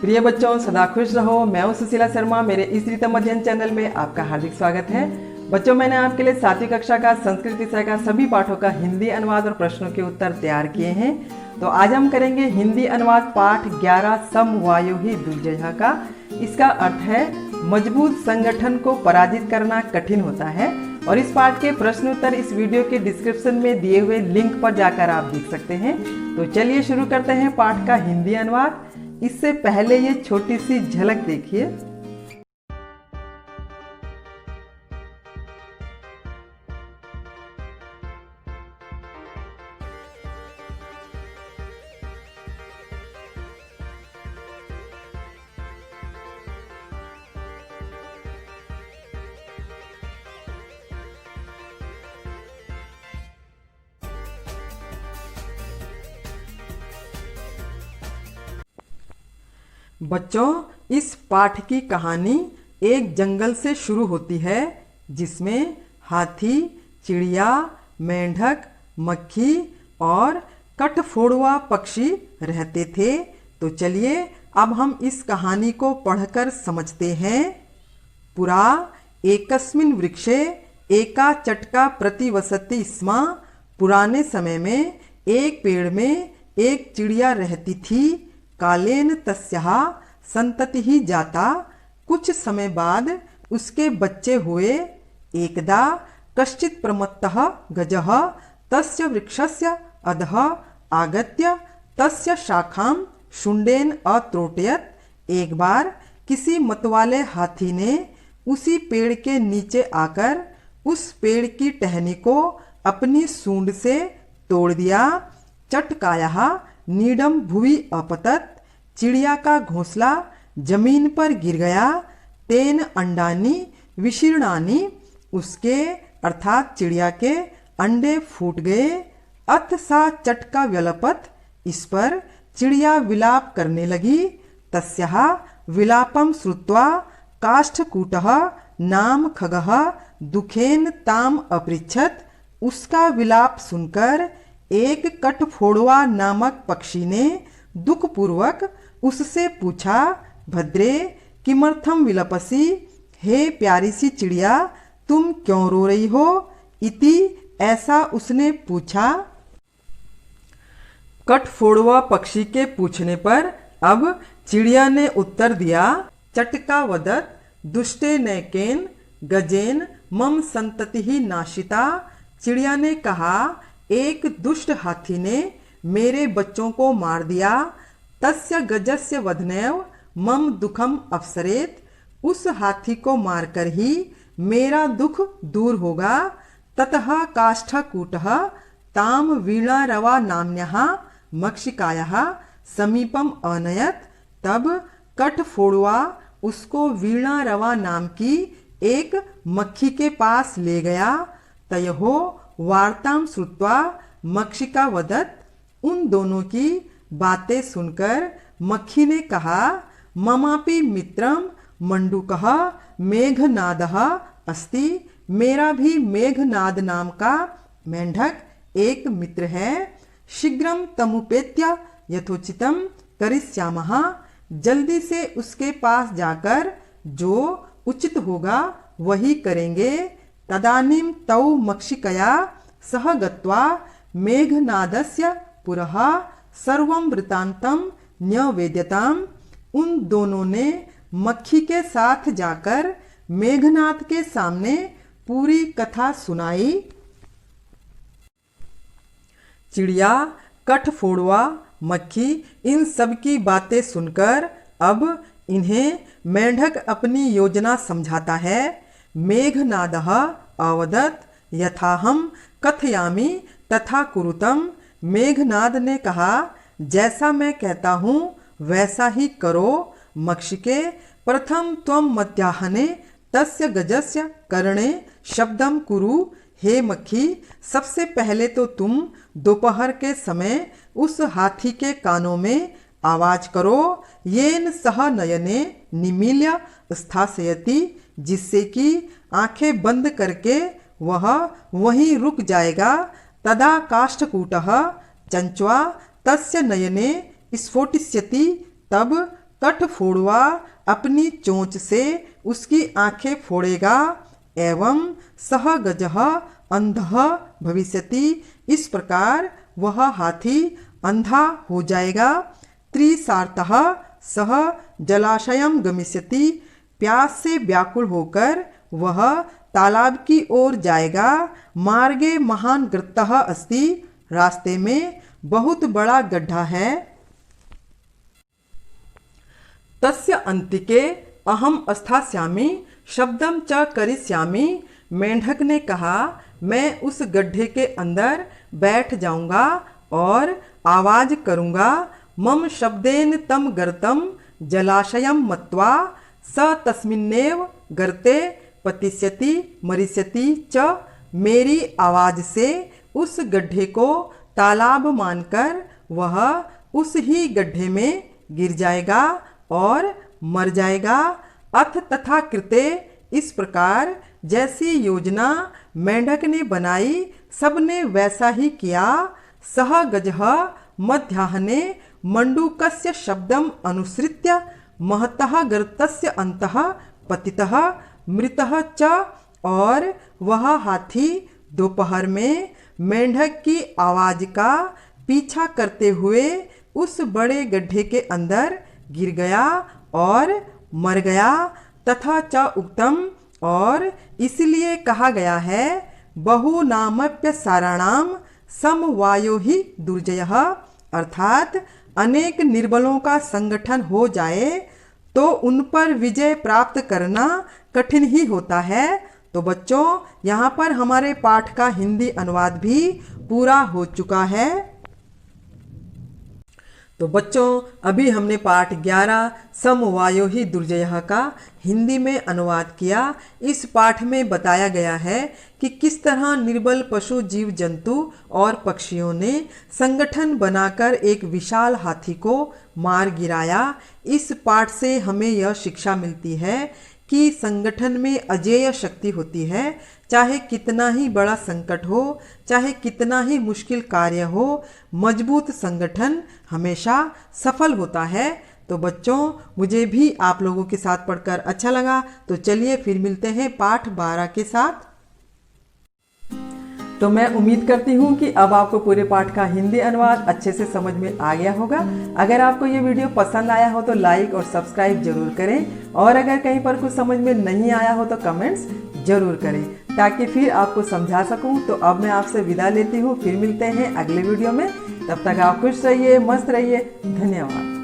प्रिय बच्चों, सदा खुश रहो। मैं हूं सुशीला शर्मा। मेरे इस रितम अध्ययन चैनल में आपका हार्दिक स्वागत है। बच्चों, मैंने आपके लिए 7वीं कक्षा का संस्कृत विषय का सभी पाठों का हिंदी अनुवाद और प्रश्नों के उत्तर तैयार किए हैं। तो आज हम करेंगे हिंदी अनुवाद पाठ 11 सम वायु ही दुर्जय का। इसका अर्थ है मजबूत संगठन को पराजित करना कठिन होता है। और इस पाठ के प्रश्न उत्तर इस वीडियो के डिस्क्रिप्शन में दिए हुए लिंक पर जाकर आप देख सकते हैं। तो चलिए शुरू करते हैं पाठ का हिंदी अनुवाद। इससे पहले ये छोटी सी झलक देखिए। बच्चों, इस पाठ की कहानी एक जंगल से शुरू होती है जिसमें हाथी, चिड़िया, मेंढक, मक्खी और कठफोड़वा पक्षी रहते थे। तो चलिए अब हम इस कहानी को पढ़कर समझते हैं। पुरा एकस्मिन् वृक्षे एका चटका प्रतिवसति स्म। पुराने समय में एक पेड़ में एक चिड़िया रहती थी। कालेन तस्याः संततिः जाता। कुछ समय बाद उसके बच्चे हुए। एकदा कश्चित् प्रमत्तः गजः तस्य वृक्षस्य अधः आगत्य तस्य शाखां शुण्डेन अत्रोटयत्। एक बार किसी मतवाले हाथी ने उसी पेड़ के नीचे आकर उस पेड़ की टहनी को अपनी सूंड से तोड़ दिया। चटकायाः नीडम भुवि अपतत। चिड़िया का घोंसला जमीन पर गिर गया। तेन अंडानी विशीर्णानी। उसके अर्थात चिड़िया के अंडे फूट गए। अथ सा चटका व्यलपत। इस पर चिड़िया विलाप करने लगी। तस्याः विलापं श्रुत्वा काष्ठकूटः नाम खगः दुखेन ताम अपृच्छत। उसका विलाप सुनकर एक कठफोड़वा नामक पक्षी ने दुखपूर्वक उससे पूछा, भद्रे किमर्थम विलपसी। हे प्यारी सी चिड़िया, तुम क्यों रो रही हो। इति ऐसा उसने पूछा। कठफोड़वा पक्षी के पूछने पर अब चिड़िया ने उत्तर दिया, चटका वदत दुष्टे नैकेन गजेन मम संततिः नाशिता। चिड़िया ने कहा, एक दुष्ट हाथी ने मेरे बच्चों को मार दिया। तस्य गजस्य वधनेव मम दुखम अवसरेत। उस हाथी को मारकर ही मेरा दुख दूर होगा। ततः काष्ठकूटः ताम वीणारवा नाम्न्याः मक्षिकायाः समीपम अनयत। तब कठफोड़वा उसको वीणारवा नाम की एक मक्खी के पास ले गया। तयोः वार्तां श्रुत्वा मक्षिका वदत। उन दोनों की बातें सुनकर मक्खी ने कहा, ममापि मित्रम मंडूकः मेघनादः अस्ति। मेरा भी मेघनाद नाम का मेंढक एक मित्र है। शीघ्रम तमुपेत्य यथोचितम करिष्यामः। जल्दी से उसके पास जाकर जो उचित होगा वही करेंगे। तदानीं तौ मक्षिकया सह गत्वा मेघनादस्य पुरः सर्वं वृत्तान्तं न्यवेद्यताम्। उन दोनों ने मक्खी के साथ जाकर मेघनाद के सामने पूरी कथा सुनाई। चिड़िया, कठफोड़वा, मक्खी इन सब की बातें सुनकर अब इन्हें मेंढक अपनी योजना समझाता है। मेघनादः अवदत् यथाहं कथयामि तथा कुरुतम। मेघनाद ने कहा, जैसा मैं कहता हूँ वैसा ही करो। मक्षिके प्रथम त्वं मध्याह्ने तस्य गजस्य कर्णे शब्दम कुरु। हे मक्खी, सबसे पहले तो तुम दोपहर के समय उस हाथी के कानों में आवाज करो। येन सह नयने निमील्य स्थास्यति। जिससे कि आंखें बंद करके वह वहीं रुक जाएगा। तदा काष्ठकूटः चंच्वा तस्य नयने स्फोटिष्यति। तब तट फोड़वा अपनी चोंच से उसकी आंखें फोड़ेगा एवं सह गजः अंधः भविष्यति। इस प्रकार वह हाथी अंधा हो जाएगा। त्रिसार्थः सह जलाशयम गमिष्यति। प्यास से व्याकुल होकर वह तालाब की ओर जाएगा। मार्गे महान गर्तः अस्ति। रास्ते में बहुत बड़ा गड्ढा है। तस्य अंतिके अहम स्थास्यामि शब्दम च करिष्यामि। मेंढक ने कहा, मैं उस गड्ढे के अंदर बैठ जाऊंगा और आवाज करूंगा। मम शब्देन तम गर्तम जलाशयम मत्वा स तस्मिन्नेव गर्ते पतिष्यति मरिष्यति च। मेरी आवाज से उस गड्ढे को तालाब मानकर वह उस ही गड्ढे में गिर जाएगा और मर जाएगा। अथ तथा कृते। इस प्रकार जैसी योजना मेंढक ने बनाई सबने वैसा ही किया। सह गजः मध्याह्ने मंडूकस्य शब्दम अनुसृत्य महतः गर्तस्य अंतः पतितः मृतः च। और वह हाथी दोपहर में मेंढक की आवाज का पीछा करते हुए उस बड़े गड्ढे के अंदर गिर गया और मर गया। तथा च उक्तम। और इसलिए कहा गया है, बहु नामप्य साराणाम समवायो ही दुर्जयः। अर्थात अनेक निर्बलों का संगठन हो जाए तो उन पर विजय प्राप्त करना कठिन ही होता है। तो बच्चों, यहाँ पर हमारे पाठ का हिंदी अनुवाद भी पूरा हो चुका है। तो बच्चों, अभी हमने पाठ 11 समवायो ही दुर्जयः का हिंदी में अनुवाद किया। इस पाठ में बताया गया है कि किस तरह निर्बल पशु जीव जंतु और पक्षियों ने संगठन बनाकर एक विशाल हाथी को मार गिराया। इस पाठ से हमें यह शिक्षा मिलती है कि संगठन में अजेय शक्ति होती है। चाहे कितना ही बड़ा संकट हो, चाहे कितना ही मुश्किल कार्य हो, मजबूत संगठन हमेशा सफल होता है। तो बच्चों, मुझे भी आप लोगों के साथ पढ़कर अच्छा लगा। तो चलिए फिर मिलते हैं पाठ 12 के साथ। तो मैं उम्मीद करती हूँ कि अब आपको पूरे पाठ का हिंदी अनुवाद अच्छे से समझ में आ गया होगा। अगर आपको ये वीडियो पसंद आया हो तो लाइक और सब्सक्राइब जरूर करें, और अगर कहीं पर कुछ समझ में नहीं आया हो तो कमेंट्स जरूर करें, ताकि फिर आपको समझा सकूं। तो अब मैं आपसे विदा लेती हूँ। फिर मिलते हैं अगले वीडियो में। तब तक आप खुश रहिए, मस्त रहिए। धन्यवाद।